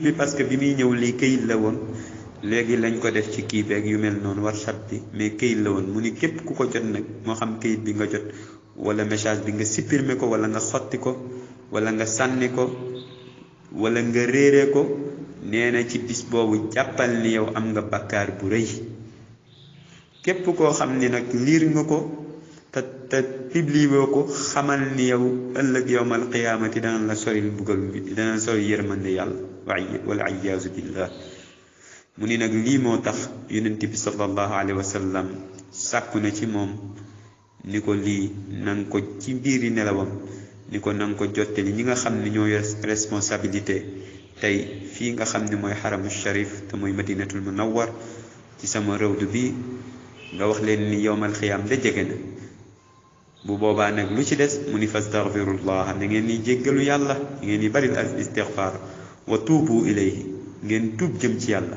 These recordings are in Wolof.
bi parce que bi muy ñëw lii këyit la woon léegi lañ ko def ci kii beeg yu mel noonu WhatsApp bi mais këyit la woon mu ni képp ku ko jot nag moo xam këyit bi nga jot wala message bi nga supprimer ko wala nga xotti ko wala nga sànni ko wala nga réere ko nee na ci bis boobu jàppal ni yow am nga bakkaar bu rëy képp koo xam ni nag liir nga ko te publier ko xamal ni yow ëllëg yowmal qiyaamati dana la sori bugal bi dana la sori yërmande yàlla wal iyaazu billah mu ni nag lii moo tax yonent bi sallallahu alayhi wa sallam sàkku na ci moom ni ko lii nanga ko ci biiri nelawam ni ko nanga ko jottali ñi nga xam ne ñoo yor responsabilité tey fii nga xam ne mooy xaramu sharif te mooy madinatul munawwar ci sama rawdu bi nga wax leen ni yowmal xiyaam da jege na bu boobaa nag lu ci des mu ni fastaghfirullah na ngeen ni jéggalu yàlla ngeen ni baril al istighfar wa tuubu ilayhi ngeen tuub jëm ci yàlla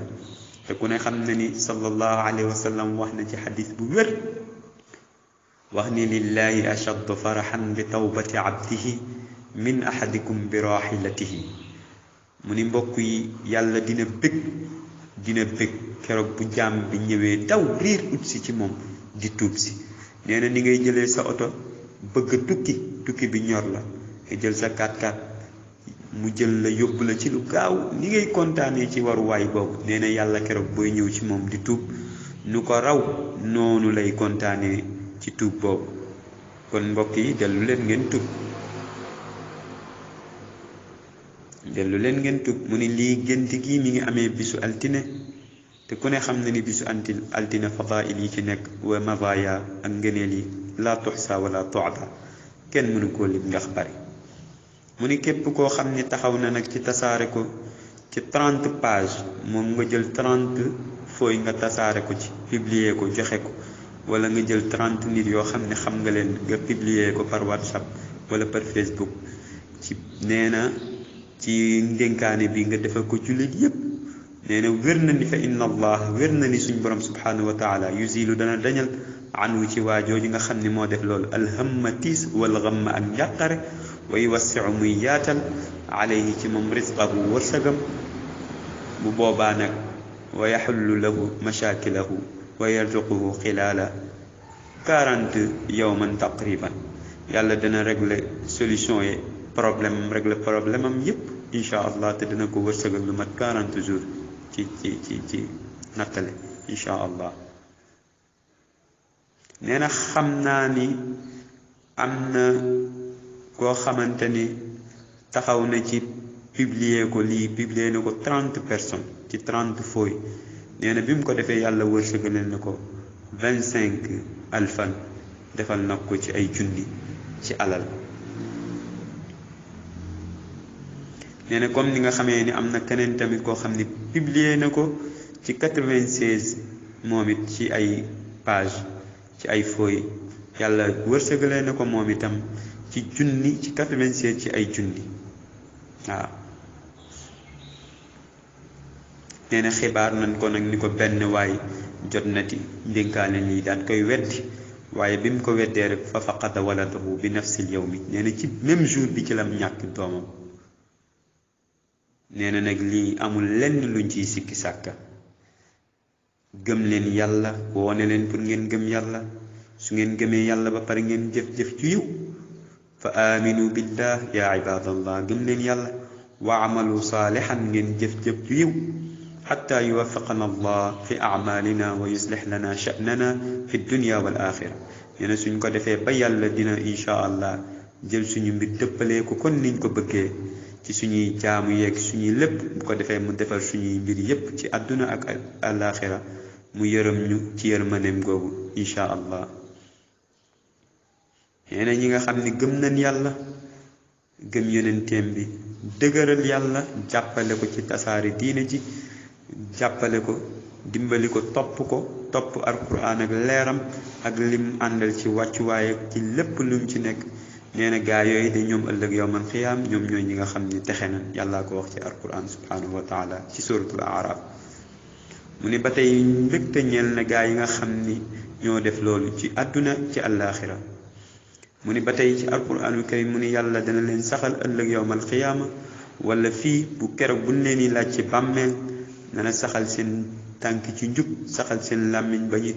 te ku ne xam na ni sallallahu alayhi wa sallam wax na ci xadis bu wér wax ni lillahi ashaddu faraxan bi tawbati abdihi min ahadikum bi rahilatihi mu ni mbokk yi yàlla dina bëgg keroog bu jaam bi ñëwee daw riir ut si ci moom di tuub si nee na ni ngay jëlee sa oto bëgg tukki bi ñor la nga jël sa 4x4 mu jël la yóbbu la ci lu gaaw ni ngay kontaanee ci waruwaay boobu nee na yàlla keroog booy ñëw ci moom di tuub nu ko raw noonu lay kontaanee ci tuub boobu kon mbokk yi dellu leen ngeen tuub mu ni lii gént gi mi ngi amee bisu altine te ku ne xam na ni bisu altine fadail yi ci nekk wa madaya ak ngëneel yi la tuxsa wala tuada kenn mënu koo lim ndax bari mu ni képp koo xam ni taxaw na nag ci tasaare ko ci 30 page moom nga jël 30 fooy nga tasaare ko ci publier ko joxe ko wala nga jël 30 nit yoo xam ne xam nga leen nga publier ko par WhatsApp wala par Facebook ci nee na ci ndénkaane bi nga defal ko jullit yépp nee na wér na ni fa inna allah wér na ni suñ borom subhanahu wa taala yuzilu dana dañal anhu ci waa jooju nga xam ne moo def loolu alhamma tiis wal ghamma ak njàqare wa yuwassiu muy yaatal alayhi ci moom risqahu wërsëgam bu boobaa nag wa yaxullu lahu mashakilahu wa yarzuquhu xilaala 40 yawman taqriban yàlla dana régler solution yi régler problème am yépp incha allah te dana ko wërsëgal lu mat 40 jours ci nattale incha allah nee na xam naa ni am na koo xamante ni taxaw na ci publier na ko 30 personnes ci 30 fooy nee na bi mu ko defee yàlla wërsëgal na ko 25 alfan defal na ko ci ay junni ci alal nee na comme ni nga xamee ni am na keneen tamit koo xam ni publier na ko ci 96 moom it ci ay page ci ay fooy yàlla wërsëgalee na ko moom itam ci junni ci 96 ci ay junni waaw nee na xibaar nañ ko nag ni ko benn waay jot na ci ndénkaane lii daan koy weddi waaye bi mu ko weddee rek fa faqada waladahu bi nafsil yawmi nee na ci même jour bi ci lam ñàkk doomam nee na nag lii amul lenn luñ ciy sikki sàkka gëm leen yàlla woone leen pour ngeen gëm yàlla su ngeen gëmee yàlla ba pare ngeen jëf-jëf ju yiw fa aminu billah ya ibadallah gëm leen yàlla wa amalu saalihan ngeen jëf-jëf ju yiw xatta yuwaffiqana allah fi amalina wa yuslix lana sha'nana fi dunya wal axira nee na suñ ko defee ba yàlla dina insha allah jël suñu mbir dëppalee ko kon niñ ko bëggee ci suñuy jaamu yeeg suñuy lépp bu ko defee mu defal suñuy mbir yépp ci àdduna ak alaxira mu yërëm ñu ci yërmaneem googu insha allah nee na ñi nga xam ne gëm nañ yàlla gëm yonenteem bi dëgëral yàlla jàppale ko ci tasaare diine ji jàppale ko dimbali ko topp alquran ak leeram ak lim àndal ci wàccuwaay ak ci lépp lum ci nekk nee na gaa yooyu de ñoom ëllëg yawmal xiyaam ñoom ñooy ñi nga xam ni texe na yàllaa ko wax ci alquran subhanahu wa taala ci suratul araf mu ne ba tey mbégte ñeel na gaa yi nga xam ni ñoo def loolu ci àdduna ci àllaaxira mu ni ba tey ci alquraanul karim mu ni yàlla dana leen saxal ëllëg yawmal qiyaama wala fii bu keroog buñ leen di laaj ci bàmmeel dana saxal seen tànk ci njub saxal seen làmmiñ ba ñuy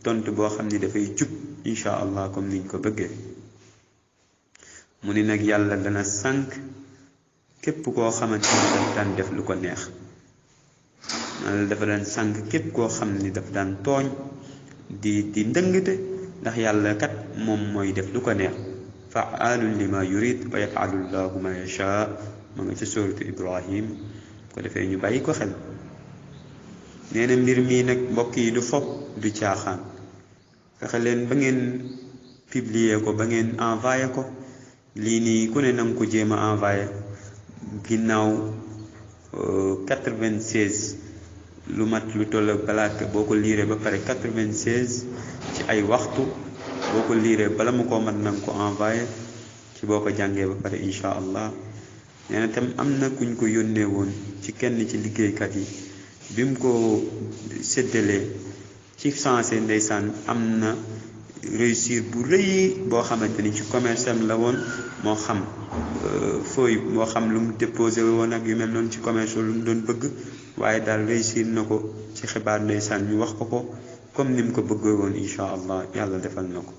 tontu boo xam ni dafay jub insha allah comme niñ ko bëggee. mu ni nag yàlla dana sànk képp koo xamante ni daf daan def lu ko neex. yàlla dafa daan sànk képp koo xam ni daf daan tooñ di ndëngte ndax yàlla kat moom mooy def lu ko neex. fa'aalun lima yurid wa yaf'alu llahu ma yasha ma nga ci suuratu Ibrahim ko defee ñu bàyyi ko xel. nee na mbir mii nag mbokk yi du foog du caaxaan fexe leen ba ngeen publier ko ba ngeen envoyé ko lii nii ku ne nanga ko jéem a envoyé ginnaaw 96 lu mat lu toll ak balaaka boo ko liiree ba pare 96 ci ay waxtu boo ko liiree bala mu ko mat nanga ko envoyé ci boo ko jàngee ba pare insha allah. nee na tam am na kuñ ko yónnee woon ci kenn ci liggéeykat yi bi mu ko séddalee ci sensé ndeysaan am na réussir bu rëy boo xamante ni ci commerce am la woon moo xam fooy moo xam lu mu déposé woon ak yu mel noonu ci commerce lu mu doon bëgg waaye daal réussir na ko ci xibaar ndeysaan ñu wax ko comme ni mu ko bëggee woon insha allah yàlla defal na ko.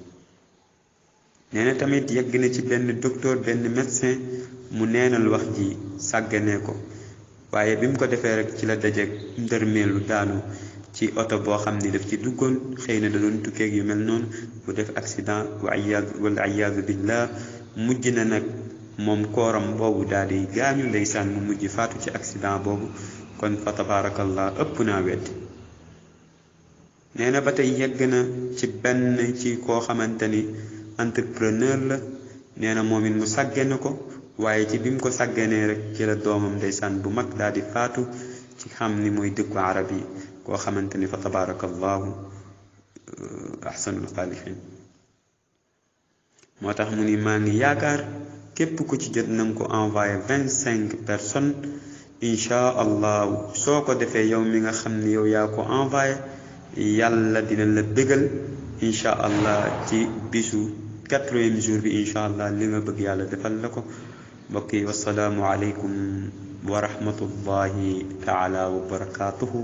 nee na tamit yegg na ci benn docteur benn médecin mu neenal wax ji sàgganee ko waaye bi mu ko defee rek ci la dajeeg ndërmeelu daanu ci oto boo xam ni daf ci duggoon xëy na da doon tukkeeg yu mel noonu bu def accident wala iyaadu billah mujj na nag moom kooram boobu daal di gaañu ndeysaan mu mujj faatu ci accident boobu kon fa tabarakallah ëpp naa weddi. nee na ba tey yegg na ci benn ci koo xamante ni entrepreneur la nee na moom it mu sàggane ko waaye ci bi mu ko sàgganee rek ci la doomam ndeysaan bu mag daal di faatu ci xam ni mooy dëkku arab yi koo xamante ni fa tabarakallahu ahsanul xaaliqin. moo tax mu ni maa ngi yaakaar képp ku ci jot nanga ko envoyé 25 personnes insha allahu soo ko defee yow mi nga xam ni yow yaa ko envoyé yàlla dina la bégal insha allah ci bisu 80e jour bi insha allah li nga bëgg yàlla defal la ko. mbokk yi wassalaamu aleykum wa rahmatullahi taala wa barakatuhu.